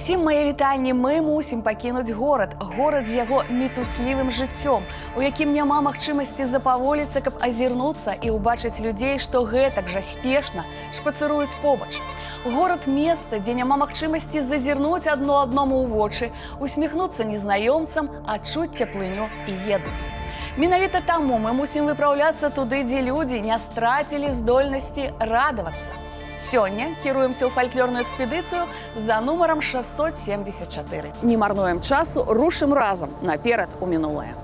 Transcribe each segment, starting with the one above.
Усім мае вітанні. Мы мусім пакінуць горад з яго мітуслівым жыццём, у якім няма магчымасці запаволіцца, каб азірнуцца і ўбачыць людзей, што гэтак жа спешна шпацыруюць побач. Горад – месца, дзе няма магчымасці зазірнуць аднаму ў вочы, усміхнуцца незнаёмцам, адчуць цеплыню і еднасць. Менавіта таму мы мусім выпраўляцца туды, дзе людзі не страцілі здольнасці радавацца. Сёння кіруемся ў фальклорную экспедыцыю за нумарам 674. Не марнуем часу, рушым разам наперад у мінулае.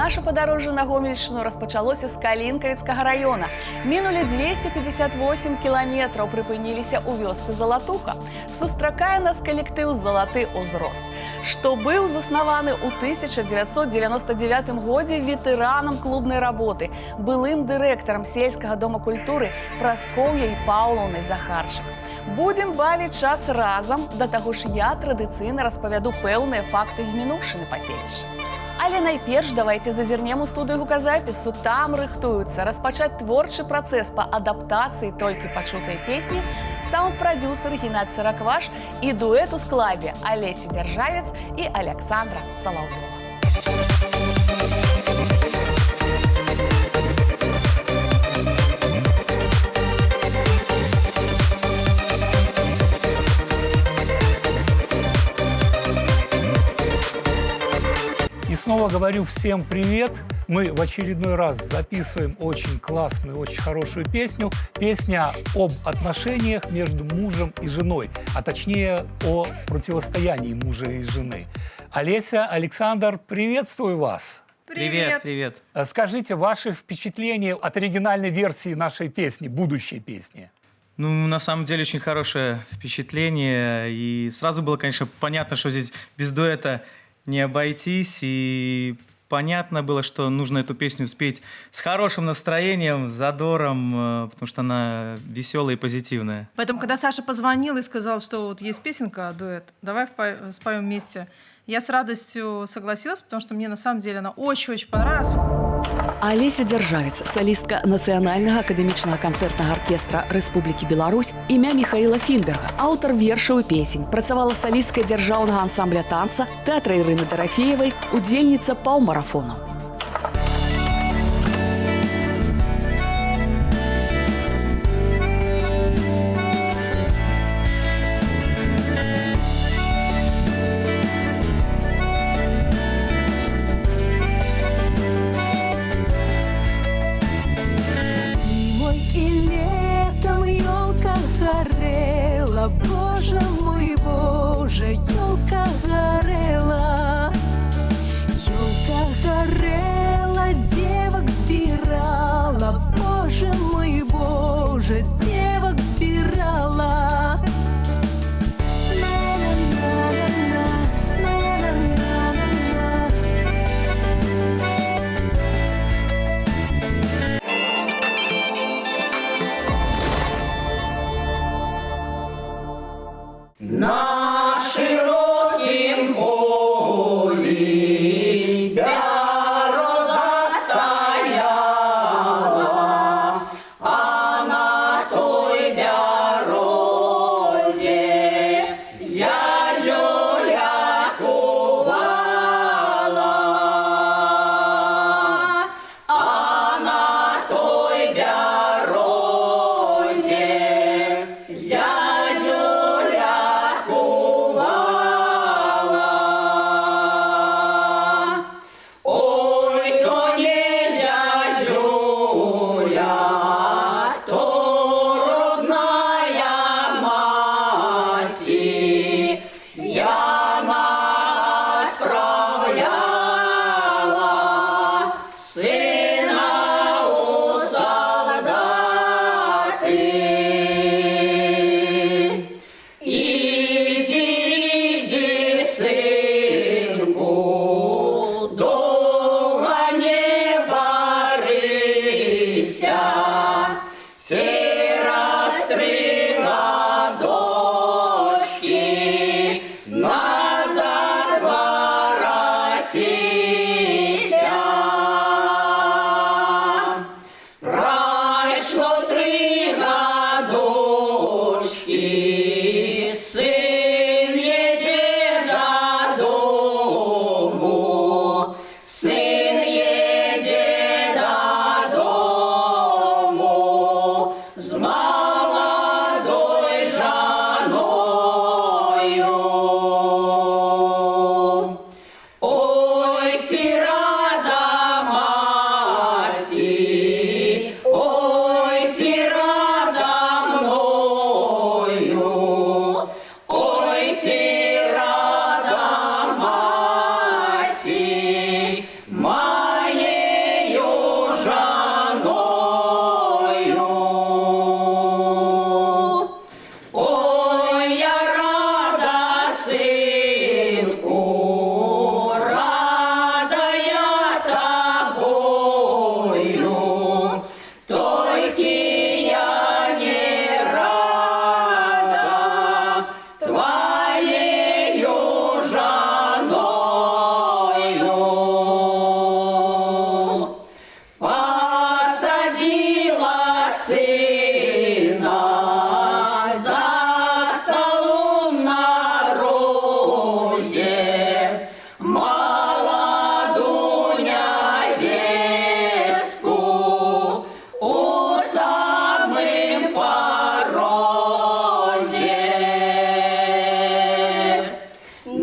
Наша падарожжа на Гомельшчыну распачалося з Калінкавіцкага раёна. Мінулі 258 кіламетраў, прыпыніліся ў вёсцы Залатуха. Сустракае нас калектыў «Залаты ўзрост», што быў заснаваны ў 1999 годзе ветэранам клубнай работы, былым дырэктарам сельскага дома культуры Праскоўяй Паўлаўнай Захарчык. Будзем бавіць час разам, да таго ж я традыцыйна распавяду пэўныя факты з мінуўшчыны паселішча. Але найперш давайте зазірнем у студыю гуказапісу. Там рыхтуюцца распачаць творчы працэс па адаптацыі толькі пачутай песні саунд-прадзюсер Геннадзь Саракваш і дуэт у складзе Алесі Дзяржавец і Александра Салаўёва. И снова говорю всем привет. Мы в очередной раз записываем очень классную, очень хорошую песню. Песня об отношениях между мужем и женой, а точнее о противостоянии мужа и жены. Олеся, Александр, приветствую вас. Привет, привет. Скажите ваши впечатления от оригинальной версии нашей песни, будущей песни. Ну, на самом деле, очень хорошее впечатление. И сразу было, конечно, понятно, что здесь без дуэта не обойтись, и понятно было, что нужно эту песню спеть с хорошим настроением, с задором, потому что она веселая и позитивная. Поэтому, когда Саша позвонил и сказал, что вот есть песенка, дуэт, давай споем вместе, я с радостью согласилась, потому что мне на самом деле она очень-очень понравилась. Алеся Дзяржавец, солістка Нацыянальнага акадэмічнага канцэртнага аркестра Рэспублікі Беларусь, імя Михаіла Фінберга, аўтар вершаў і песень, працавала салісткай дзяржаўнага ансамбля танца, тэатра Ірыны Дарафеевай, удзельніца паўмарафонаў. Боже мой, Боже, ёлка горела, сын едет додому, сын едет додому с молодой женою. Ой, тирада мати, ой, тирада мною, ой, тирада мати, моею женою. Ой, я рада, сынку, рада я тобою, только я не рада твоею женою. Посадила сына за столом на розе, молодую невестку у самым порозе.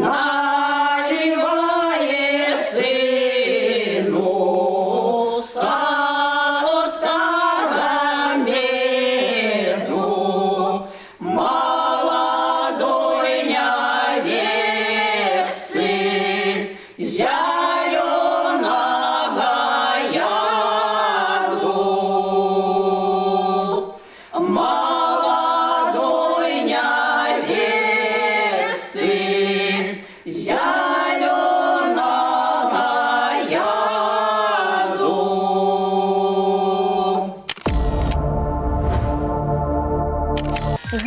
Наливает сыну сладкого меду, молодой невестцы зеленого яду. Молодой невесты зеленого яду.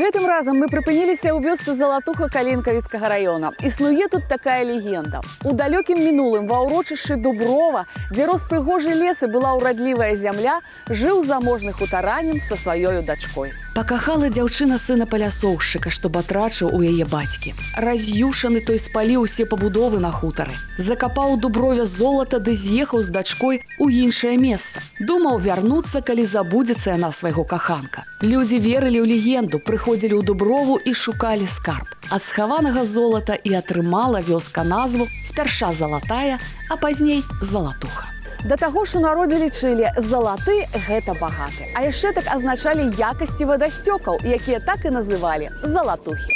Гэтым разам мы прыпыніліся ў вёсцы Залатуха Калінкавіцкага раёна. Існуе тут такая легенда. У далёкім мінулым ва ўрочышчы Дуброва, дзе рос прыгожы лес і была ўрадлівая зямля, жыў заможны хутаранін са сваёю дачкой. Пакахала дзяўчына сына палясоўшчыка, што батрачыў у яе бацькі. Раз'юшаны той спаліў усе пабудовы на хутары. Закапаў у Дуброве золата ды з'ехаў з дачкой у іншае месца. Думаў вярнуцца, калі забудзецца яна свайго каханка. Людзі верылі ў легенду, прыходзілі ў Дуброву і шукалі скарб. Ад схаванага золата і атрымала вёска назву спярша Залатая, а пазней Залатуха. Да таго ж у народзе лічылі, залаты – гэта багаты. А яшчэ так азначалі якасці вадасцёкаў, якія так і называлі залатухі.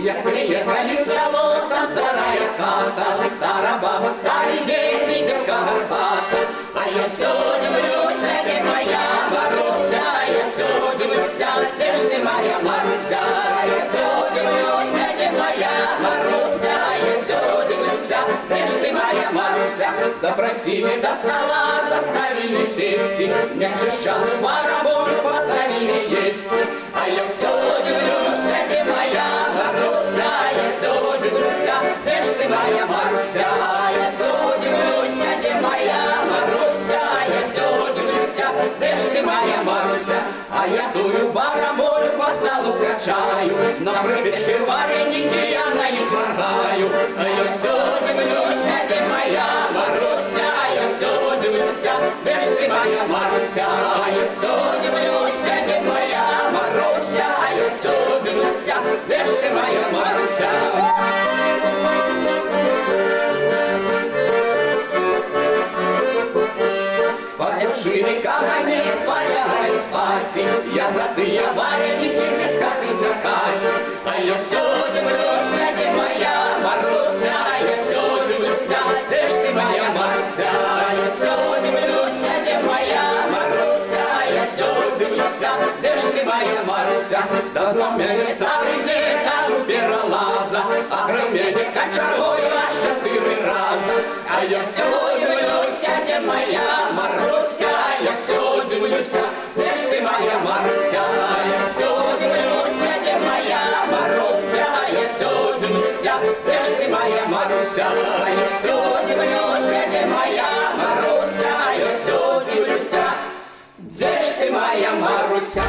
Як приехали в село, та старая хата, стара баба, старый дед и девка горбата. А я все удивлюсь, где моя Маруся, я все удивлюсь, где ж ты моя Маруся. Я все удивлюсь, где моя Маруся, я все удивлюсь, где ж ты моя Маруся. Запросили до стола, заставили сесть, мне чищану бараболю поставили есть. А я все удивлюсь, где моя Маруся, я все удивлюсь, где ж ты моя Маруся. Я все удивлюсь, где моя Маруся, я все удивлюсь, где ж ты моя Маруся. А я тую бараболю по столу качаю, на припечке вареники я на них моргаю. А я все удивлюсь, где моя Маруся, я все удивлюсь, где ж ты моя Маруся. Я все удивлюсь, где моя Маруся, я все удивлюсь, где ж ты моя Маруся. Подушили камни, спалягай спать, я затыя вареники без хаты закать. А я все удивлюсь, где моя Маруся, я все удивлюсь, где ж ты моя Маруся. Я все удивлюсь, где моя Маруся, я все удивлюсь, где ж ты моя Маруся. Да до меня старый дед аж у перелаза, а громеди кочергою аж 4 раза. А я все удивлюсь, где моя Маруся, я все удивлюсь, где ж ты моя Маруся. Я все удивлюсь, где моя где ж ты, моя Маруся? Я все удивлюсь, где моя Маруся? Я все удивлюсь, где ж ты, моя Маруся?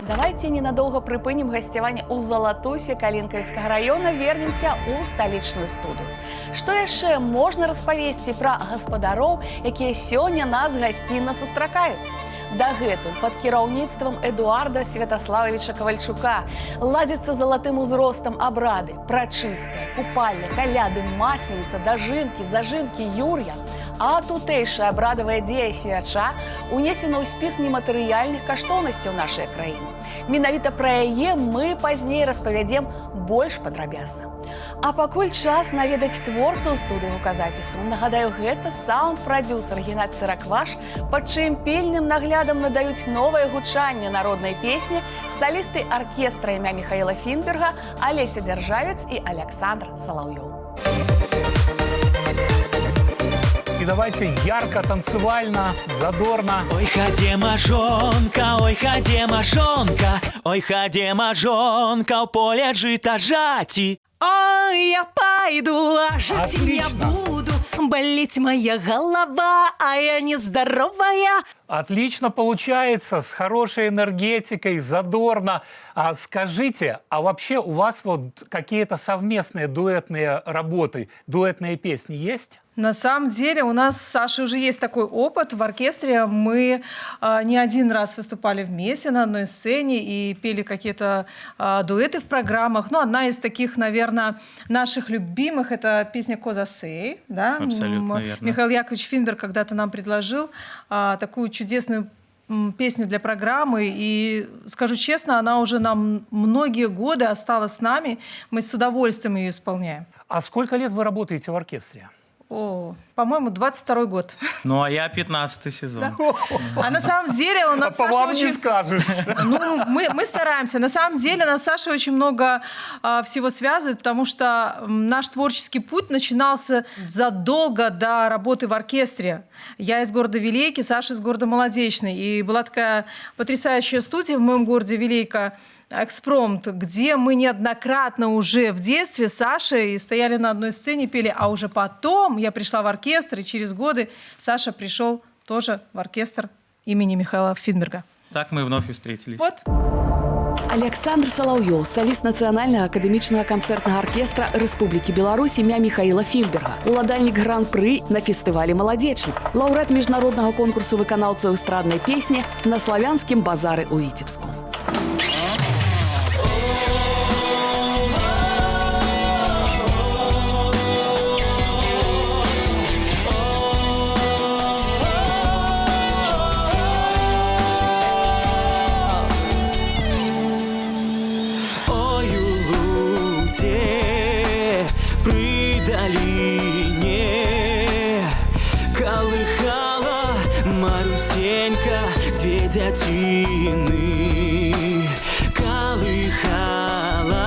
Давайте ненадолго прыпынем гасцяванне ў Залатусе Калінкавіцкага раёна, вернемся ў сталічную студыю. Што яшчэ можна распавесці пра гаспадароў, якія сёння нас гасцінна сустракаюць? Дагэтуль пад кіраўніцтвам Эдуарда Святаславовича Кавальчука ладзяцца залатым узростам абрады, прачыстыя, купальня, каляды, масленица, дажынкі, зажынкі, юр'я. А тутэйшая абрадавая дзея свяча унесена ў спіс нематэрыяльных каштоўнасцяў нашай краіны. Менавіта пра яе мы пазней распавядзем больш падрабязна. А пакуль час наведаць творцаў студыі гуказапісу. Нагадаю, гэта саунд-прадзюсер Геннадзь Сыракваш, пад чыім пільным наглядам надаюць новае гучанне народнай песні салісты аркестра імя Михаила Фінберга, Алеся Дзяржавец і Александр Салаўёў. И давайте ярко, танцевально, задорно. Ой, хаде мажонка, ой, хаде мажонка, ой, хаде мажонка, в поле жито жати. Ой, я пойду, а жить я Отлично. буду. Болеть моя голова, а я нездоровая. Отлично получается, с хорошей энергетикой, задорно. А скажите, а вообще у вас вот какие-то совместные дуэтные работы, дуэтные песни есть? На самом деле у нас с Сашей уже есть такой опыт. В оркестре мы не один раз выступали вместе на одной сцене и пели какие-то дуэты в программах. Ну, одна из таких, наверное, наших любимых — это песня «Коза Сей». Да? Абсолютно верно. Михаил Яковлевич Финберг когда-то нам предложил такую чудесную песню для программы, и, скажу честно, она уже нам многие годы осталась с нами. Мы с удовольствием ее исполняем. А сколько лет вы работаете в оркестре? О, по-моему, 22-й год. Ну, а я 15-й сезон. А на самом деле у нас По Саша вам не очень... скажешь. Ну, мы стараемся. На самом деле нас Саша очень много всего связывает, потому что наш творческий путь начинался задолго до работы в оркестре. Я из города Вилейки, Саша из города Молодечный. И была такая потрясающая студия в моем городе Вилейка, «Экспромт», где мы неоднократно уже в детстве с Сашей стояли на одной сцене, пели. А уже потом я пришла в оркестр, и через годы Саша пришел тоже в оркестр имени Михаила Финберга. Так мы вновь и встретились. Вот. Александр Салаўёў, саліст нацыянальнага акадэмічнага канцэртнага аркестра Рэспублікі Беларусь імя Михаила Фінберга, уладальнік гран-пры на фестывалі «Маладзечны», лаўрэат міжнароднага конкурсу выканаўцаў эстраднай песні на славянскім базары ў Віцебску. Дятины колыхала,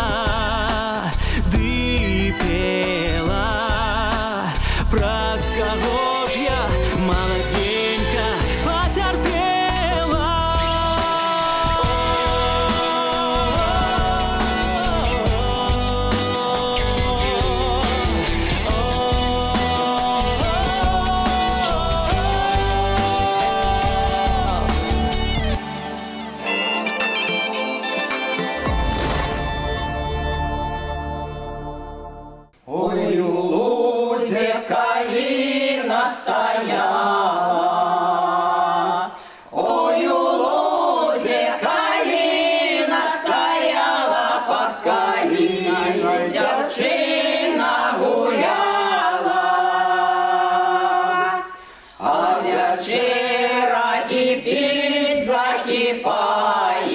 ды пела, проскорожья молоденька потерпела. Ой, у лузе калина стояла, ой, у лузе калина стояла, под калиной девчина гуляла, а вечера кипит, закипает,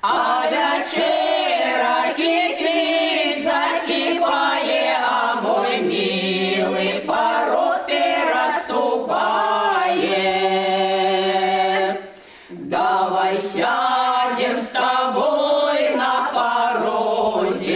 а вечера кипит, закипает, а мой милый порог переступает. Давай сядем с тобой на порозе,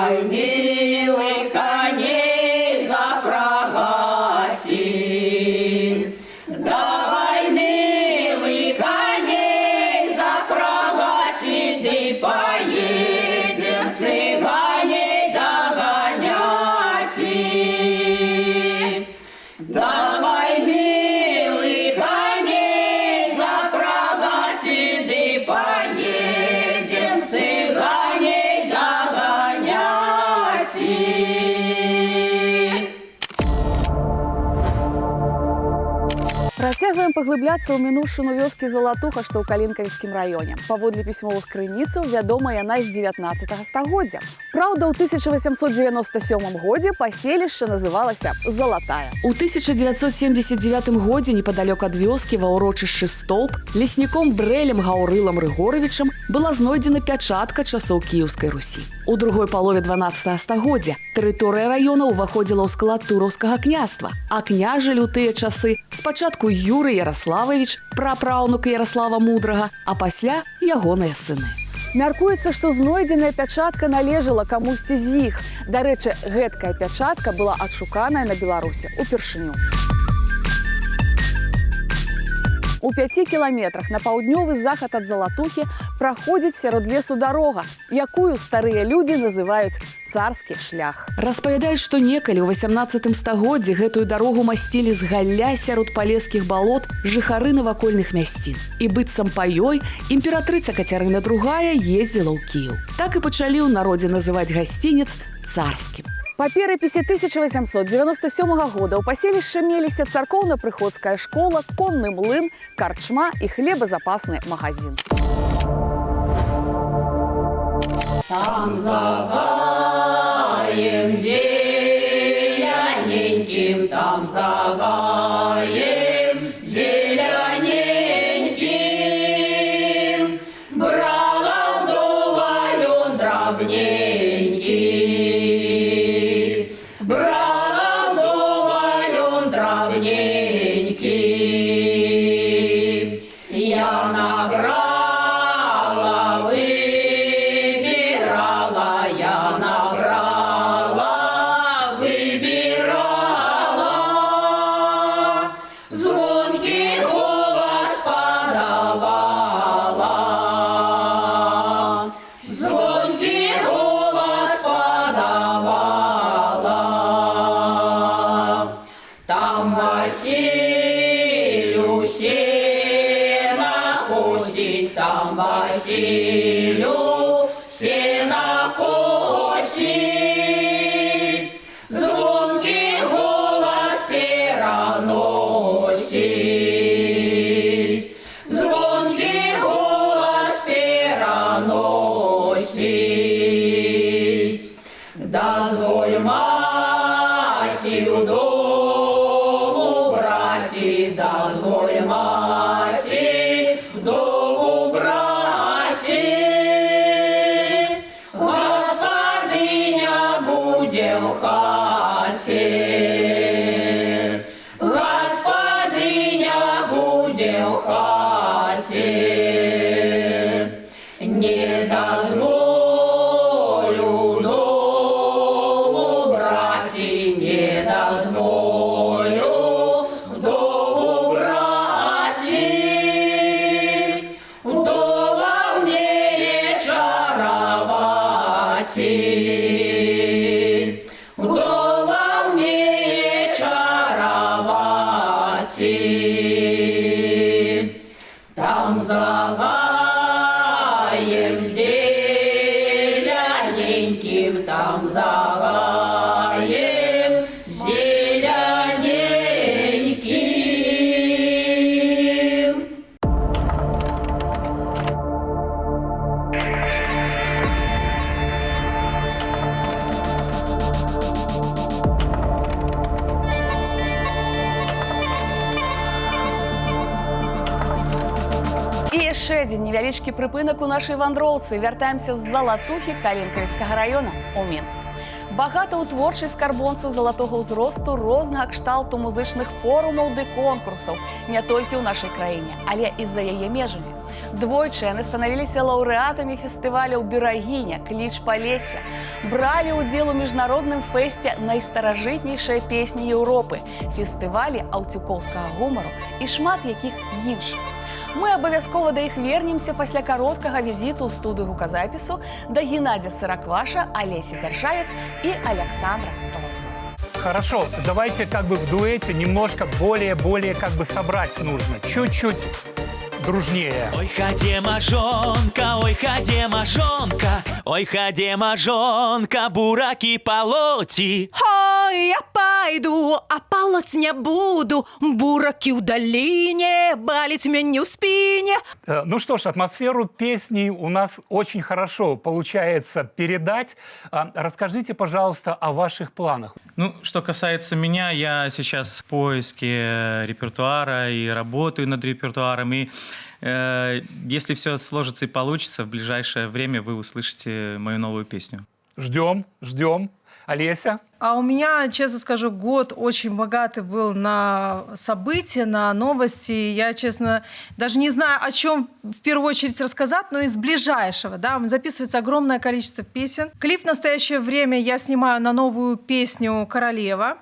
Давай, милый, коней запрягати. Давай, милый, коней запрягати, да поедем цыганей догоняти. Давай, милый, коней запрягати, да поедем цыганей догоняти. Працягваем паглыбляцца ў мінуўшчыну вёскі Залатуха, што ў Калінкавіцкім раёне. Паводле пісьмовых крыніцаў вядома яна з 19 стагоддзя. Праўда, ў 1897 годзе паселішча называлася Залатая. У 1979 годзе непадалёк ад вёскі ва ўрочышчы Столб лесніком Брэлем Гаўрылам Рыгоровічам была знойдзена пячатка часоў Кіеўскай Русі. У другой палове 12 стагоддзя тэрыторыя раёна ўваходзіла ў склад Тураўскага княства, а княжылі ў тыя часы спачатку Юрый Ярославович, прапраўнук Ярослава Мудрага, а пасля ягоныя сыны. Мяркуецца, што знойдзеная пячатка належала камусьці з іх. Дарэчы, гэткая пячатка была адшуканая на Беларусі упершыню. У 5 кіламетрах на паўднёвы захад ад Залатухі праходзіць сярод лесу дарога, якую старыя людзі называюць царскі шлях. Распавядаюць, што некалі ў 18 стагоддзі гэтую дарогу масцілі з галля сярод палескіх балот жыхары навакольных мясцін. І быццам па ёй імператрыца Кацярына II ездзіла ў Кіеў. Так і пачалі ў народзе называць гасцінец царскім. Па перапісе 1897 года ў паселішчы меліся царкоўна-прыходская школа, конны млын, карчма і хлебазапасны магазин. Там за гаем зелененьким, там за гаем зелененьким, брала вдова лен дробненький, брала вдова лен дробненький. Я набрала, выбирала, я набрала, выбирала, звонкий голос подавала, звонкий голос подавала. Там Василю сено косить, там Василю сено косить, звонкий голос переносить, звонкий голос переносить. Дозволь матью дому брати, дозволь мати дому брати, господиня буде в хаті, господиня буде в хаті. Не дозволю дому брати, не дозволю дому брати, вдова вміє чарувати, вдова вміє чарувати. Там за гаєм зелененьким, там за гаєм зелененьким. І яшчэ адзін невялічкі прыпынак у нашай вандроўцы. Вяртаемся з Залатухі Калінкавіцкага раёна ў Мінск. Багата ў творчай скарбонцы залатога ўзросту рознага кшталту музычных форумаў ды конкурсаў не толькі ў нашай краіне, але і за яе межамі. Двойчы яны станавіліся лаўрэатамі фестываляў «Берагіня», «Кліч Палесся», бралі ўдзел у міжнародным фэсце «Найстаражытнейшая песні Еўропы», фестывалі аўцюкоўскага гумару і шмат якіх іншых. Мы абавязкова да іх вернемся пасля кароткага візіту ў студыю гуказапісу да Геннадзя Сыракваша, Алесі Дзяржавец і Александра Соловьева. Хорошо, давайте как бы в дуэте немножко более как бы собрать нужно. Чуть-чуть дружнее. Ой, ходе мажонка, ой, ходе мажонка, ой, ходе мажонка, бураки полоти. Ой, я пойду, а полоть не буду. Бураки в долине, болит мне в спине. Ну что ж, атмосферу песни у нас очень хорошо получается передать. Расскажите, пожалуйста, о ваших планах. Ну, что касается меня, я сейчас в поиске репертуара и работаю над репертуаром. И если все сложится и получится, в ближайшее время вы услышите мою новую песню. Ждем. Олеся? А у меня, честно скажу, год очень богатый был на события, на новости. Я, честно, даже не знаю, о чем в первую очередь рассказать, но из ближайшего. Да, записывается огромное количество песен. Клип в настоящее время я снимаю на новую песню «Королева»,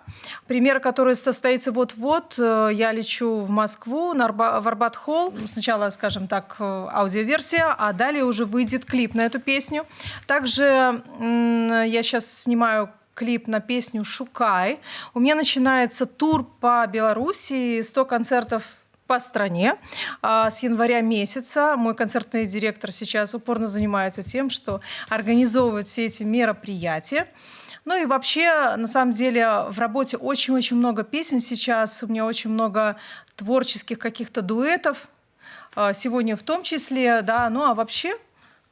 премьера которой состоится вот-вот. Я лечу в Москву, в Арбат-холл. Сначала, скажем так, аудиоверсия, а далее уже выйдет клип на эту песню. Также я сейчас снимаю клип на песню «Шукай». У меня начинается тур по Беларуси, 100 концертов по стране с января месяца. Мой концертный директор сейчас упорно занимается тем, что организовывает все эти мероприятия. Ну и вообще, на самом деле, в работе очень-очень много песен сейчас. У меня очень много творческих каких-то дуэтов. Сегодня в том числе, да. Ну а вообще,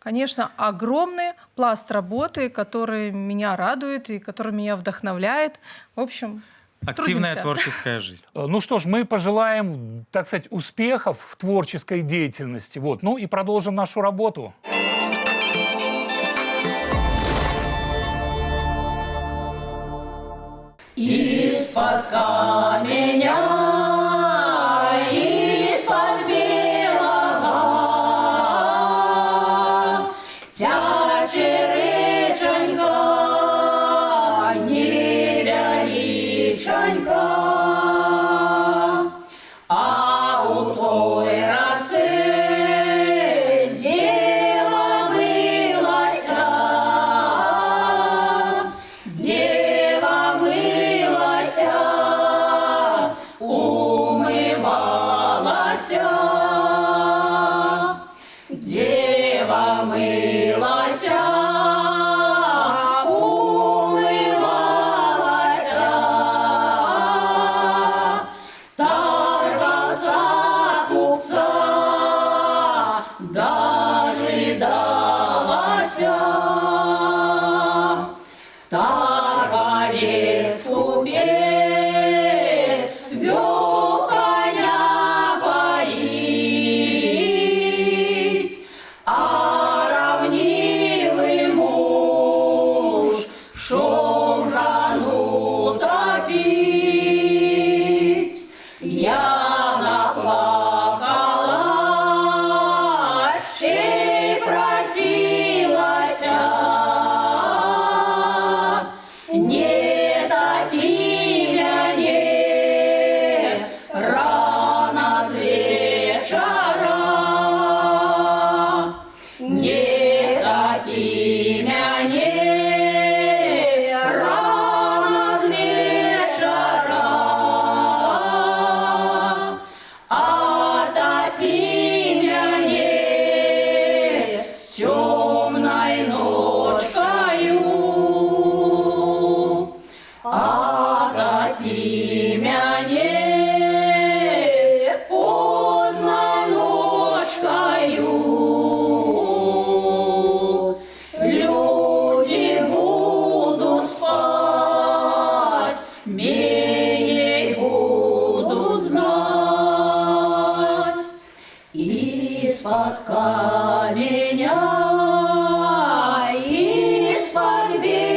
конечно, огромный пласт работы, который меня радует и который меня вдохновляет. В общем, активная трудимся. творческая жизнь. Ну что ж, мы пожелаем, так сказать, успехов в творческой деятельности. Вот. Ну и продолжим нашу работу. Из-под каменя, из-под белого, тяче реченька, невеличенька, а у той раці дева милася, дева милася, умивалася, дева милася, умивалася, торговца купца дожидалася, торговец купец вёл коня поить, а равнивый муж шел жану топить. Я наплакалась, чей просилася, не топи мяне рано с вечера, не топи мяне рано с вечера, а топи мяне темной ночкою, а топи мяне поздно ночкою. Люди будут спать, менее будут знать. Из-под каменя, из-под белого,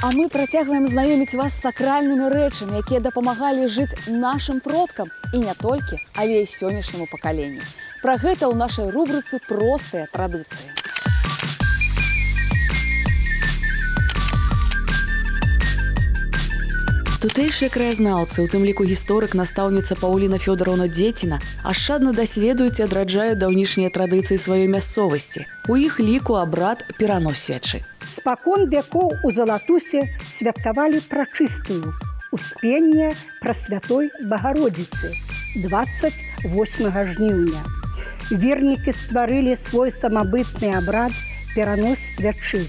А мы працягваем знаёміць вас з сакральнымі рэчамі, якія дапамагалі жыць нашым продкам і не толькі, але і сённяшняму пакаленню. Пра гэта ў нашай рубрыцы «Простыя традыцыі». Тутэйшыя краязнаўцы, у тым ліку гісторык, настаўніца Паўліна Фёдоровна Дзеціна, ашчадна даследуюць і адраджаюць даўнішнія традыцыі сваёй мясцовасці. У іх ліку абрад перанос свячы. Спакон векоў у Залатусе святкавалі прачыстую успенне Прасвятой Багародзіцы 28 жніўня. Вернікі стварылі свой самабытны абрад перанос свячы.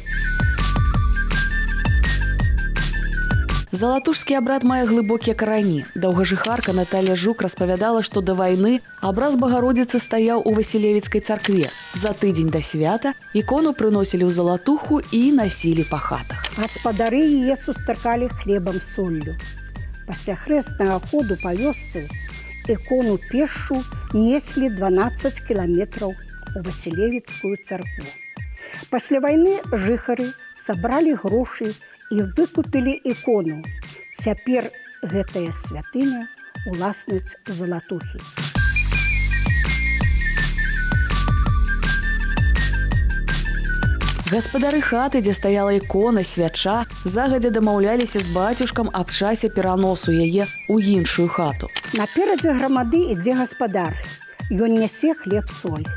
Залатушскі абрад мае глыбокія карані. Даўгажыхарка Наталья Жук распавядала, што да вайны абраз Багародзіцы стаяў у Васілевіцкай царкве. За тыдзень да свята ікону прыносілі ў Залатуху і насілі па хатах. Гаспадары яе сустракалі хлебам з соллю. Пасля хрэснага ходу па вёсцы ікону пешшу неслі 12 кіламетраў у Васілевіцкую царкву. Пасля вайны жыхары сабралі грошы і выкупілі ікону. Цяпер гэтая святыня уласніць Залатухі. Гаспадары хаты, дзе стаяла ікона, свяча, загадзя дамаўляліся з бацюшкам аб часе пераносу яе ў іншую хату. Наперадзе грамады ідзе гаспадар. Ён нясе хлеб-соль.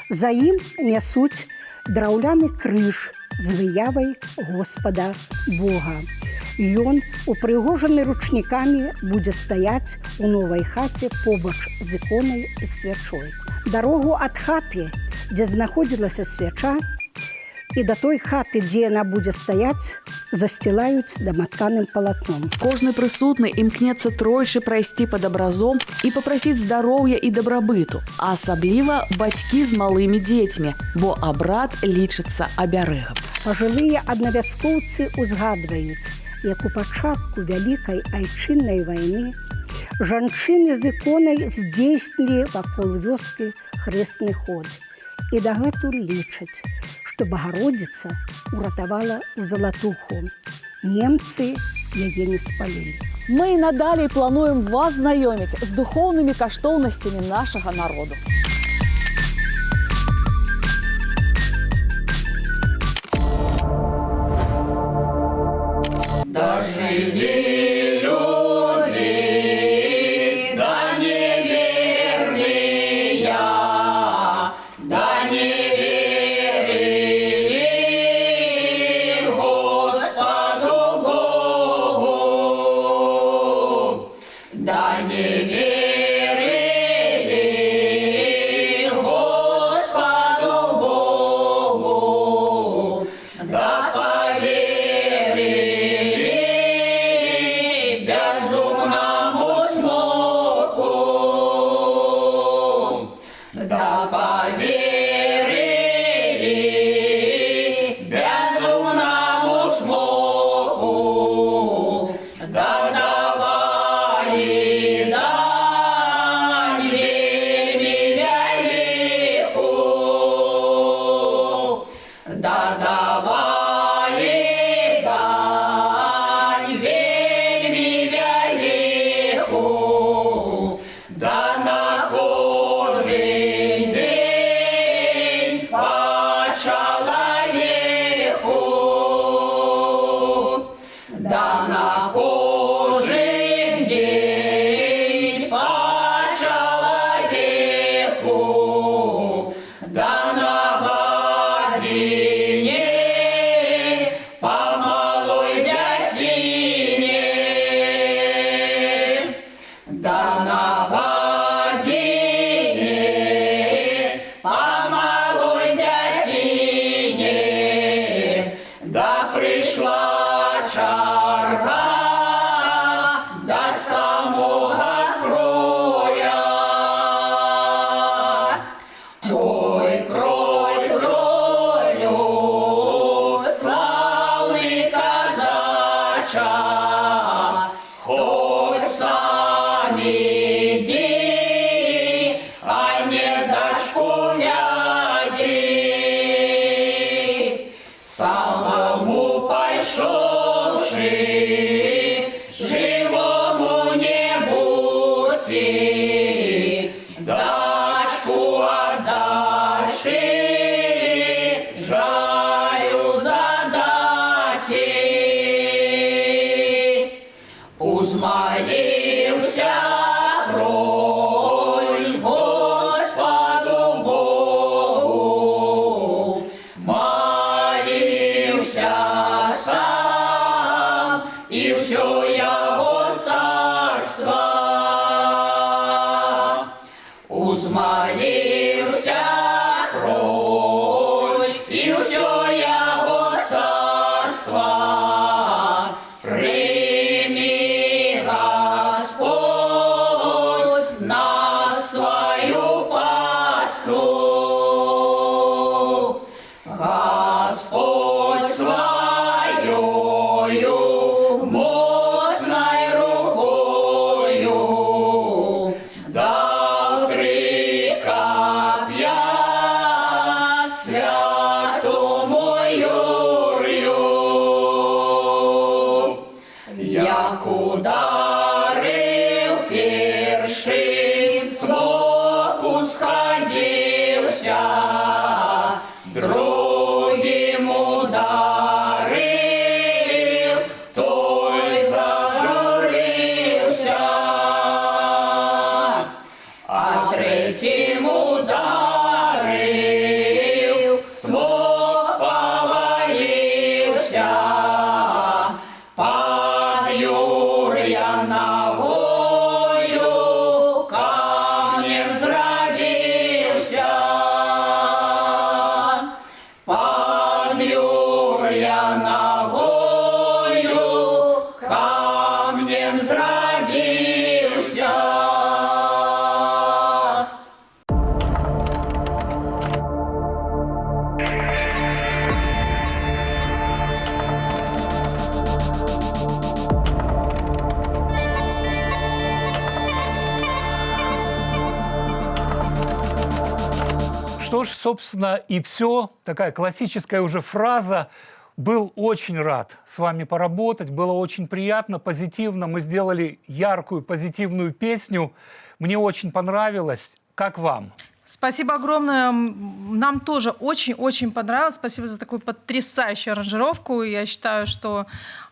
За ім нясуць драўляны крыж з выявай Господа Бога. Ён, упрыгожаны ручнікамі, будзе стаяць у новай хаце побач з іконай і свячой. Дарогу ад хаты, дзе знаходзілася свяча, і да той хаты, дзе яна будзе стаяць, засцілаюць даматканым палатном. Кожны прысутны імкнецца тройчы прайсці пад абразом і папрасіць здароўя і дабрабыту, а асабліва бацькі з малымі дзецьмі, бо абрад лічыцца абярэгам. Пажылыя аднавяскоўцы ўзгадваюць, як у пачатку Вялікай айчыннай вайны жанчыны з іконай здзейснілі вакол вёскі хрэсны ход. І дагэтуль лічаць, што Багародзіца уратавала Залатуху. Немцы яе не спалілі. Мы і надалей плануем вас знаёміць з духоўнымі каштоўнасцямі нашага народу. Дожили люди, да неверные, да не верили Господу Богу, да не верили Господу Богу, да поверили безумному смоку, да поверили безумному смоку, да давали дань вельми великую, да давали дань вельми великую, да на кожный день по человеку, да на кожный день по человеку, да на гадине по малой дятине, да на гадине по малой дятине, да пришла чарга до самого кроя. Ой, кроль, кролю, славный казача, хоть сам иди, а не дочку вяди. Самому пошёвши живому не будьте, дачку отдаши, жалю задати. Узмолился кроль Господу Богу, молился сам, и все его царство. Узмолился кроль, и все его царство. Прими, Господь, на свою пасту. Господь своею мощной рукою дал прикопья святому Юрию. Як ударив першим, смоку сходився, другим ударив, той зажурився, а третім ударив, смок повалився, пан Юрія ногою камнем зробився. Пан Юрія ногою камнем зробився. Что ж, собственно, и все. Такая классическая уже фраза. Был очень рад с вами поработать, было очень приятно, позитивно. Мы сделали яркую, позитивную песню. Мне очень понравилось. Как вам? Спасибо огромное. Нам тоже очень-очень понравилось. Спасибо за такую потрясающую аранжировку. Я считаю, что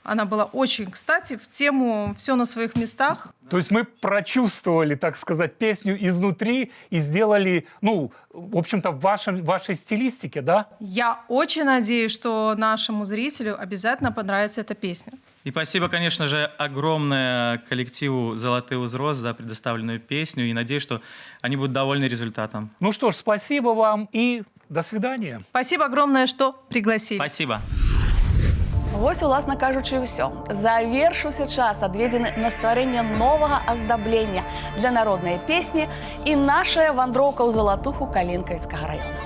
она была очень кстати, в тему, все на своих местах. То есть мы прочувствовали, так сказать, песню изнутри и сделали, ну, в общем-то, в вашей стилистике, да? Я очень надеюсь, что нашему зрителю обязательно понравится эта песня. И спасибо, конечно же, огромное коллективу «Золотый узрос» за предоставленную песню. И надеюсь, что они будут довольны результатом. Ну что ж, спасибо вам и до свидания. Спасибо огромное, что пригласили. Спасибо. Вось, уласна кажучы, і ўсё. Завершыўся час, адведзены на стварэнне новага аздаблення для народнай песні і нашая вандроўка ў залатуху Калінкавіцкага раёна.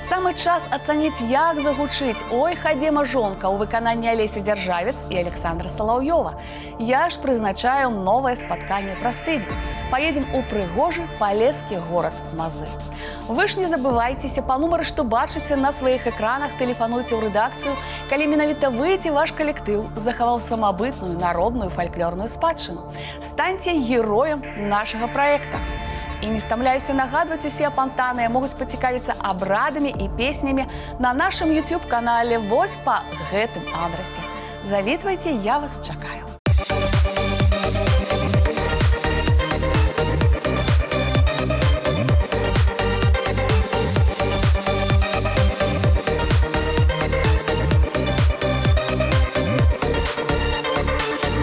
Самы час ацаніць, як загучыць «Ой, хадзема жонка» ў выкананні Алесі Дзяржавец і Александра Салаўёва. Я ж прызначаю новае спатканне праз тыдзень. Поедем у прыгожы палескі горад Мазы. Вы ж не забывайцеся, па нумары, што бачыце на сваіх экранах, тэлефануйце ў рэдакцыю, калі менавіта вы ці ваш калектыў захаваў самабытную народную фальклорную спадчыну. Станьце героем нашага праекта. І не стамляюся нагадваць, усе апантаныя могуць пацікавіцца абрадамі і песнямі на нашым YouTube-канале вось па гэтым адрасе. Завітвайце, я вас чакаю.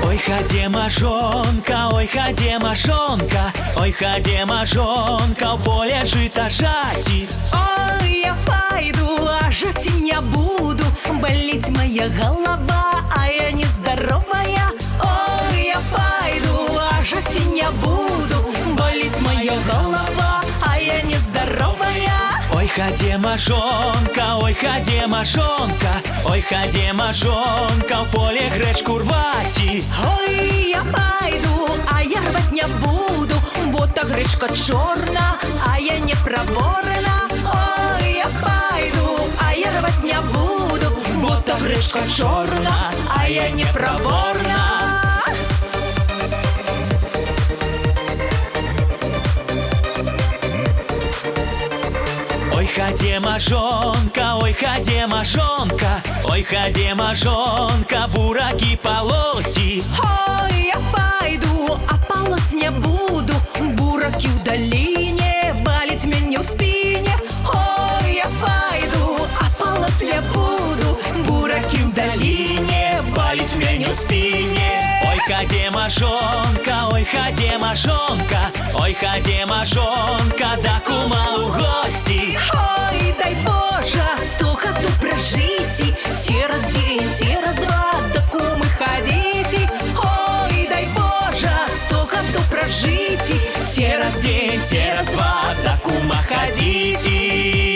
Ой, хадема жонка, ой, хадема жонка, ой, хадема жонка, в поле жито жати. Ой, я пойду, а жать не буду, болеть моя голова, а я нездоровая. Ой, я пойду, а жать не буду, болеть моя голова, а я нездоровая. Ой, хадема жонка, ой, хадема жонка, ой, хадема жонка, в поле гречку рвати. Ой, я пойду, а я рвать не буду, бо та гречка чорна, а я не проворна. Ой, я пойду, а я рвать не буду, бо та та гречка чорна, а я не проворна. Ой, ходе мажонка, ой, ходе мажонка, ой, ходе мажонка, бураки полоти. Ой, я пойду, а полоть не буду. Бураки в долине, болеть мне в спине. Ой, я пойду, а полоть не буду. Бураки в долине, болеть мне в спине. Ой, ходе мажонка, ой, ходе мажонка, ой, ходе мажонка, да кума у гости. Ой, дай Боже, 100 хату прожить. Те раз день, те раз два, да кумы ходите. Ой, дай Боже, 100 хату прожить. Те раз день, те раз два, да кума ходите.